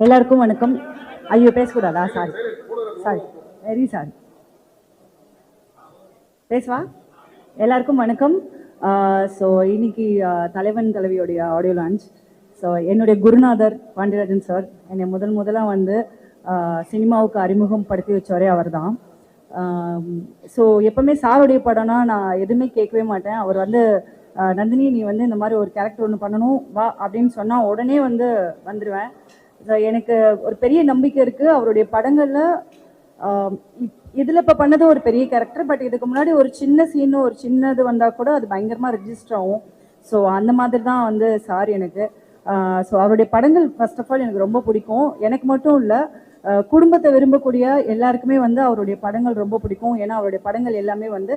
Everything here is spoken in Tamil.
எல்லாருக்கும் வணக்கம். ஐயோ பேசக்கூடாதா? Sorry sorry, very sorry. பேசுவா. எல்லாருக்கும் வணக்கம். ஸோ இன்னைக்கு தலைவன் தலைவியோடைய ஆடியோ லான்ச். ஸோ என்னுடைய குருநாதர் பாண்டியராஜன் சார் என்னை முதலாக வந்து சினிமாவுக்கு அறிமுகம் படுத்தி வச்சவரே அவர் தான். ஸோ எப்பவுமே சாருடைய படம்னா நான் எதுவுமே கேட்கவே மாட்டேன். அவர் வந்து நந்தினி நீ வந்து இந்த மாதிரி ஒரு கேரக்டர் ஒன்று பண்ணணும் வா அப்படின்னு சொன்னால் உடனே வந்து வந்துடுவேன். எனக்கு ஒரு பெரிய நம்பிக்கை இருக்குது அவருடைய படங்களில். இதில் இப்போ பண்ணது ஒரு பெரிய கேரக்டர், பட் இதுக்கு முன்னாடி ஒரு சின்ன சீனு ஒரு சின்னது வந்தால் கூட அது பயங்கரமாக ரெஜிஸ்டர் ஆகும். ஸோ அந்த மாதிரி தான் வந்து சார் எனக்கு. ஸோ அவருடைய படங்கள் ஃபர்ஸ்ட் ஆஃப் ஆல் எனக்கு ரொம்ப பிடிக்கும். எனக்கு மட்டும் இல்லை, குடும்பத்தை விரும்பக்கூடிய எல்லாருக்குமே வந்து அவருடைய படங்கள் ரொம்ப பிடிக்கும். ஏன்னா அவருடைய படங்கள் எல்லாமே வந்து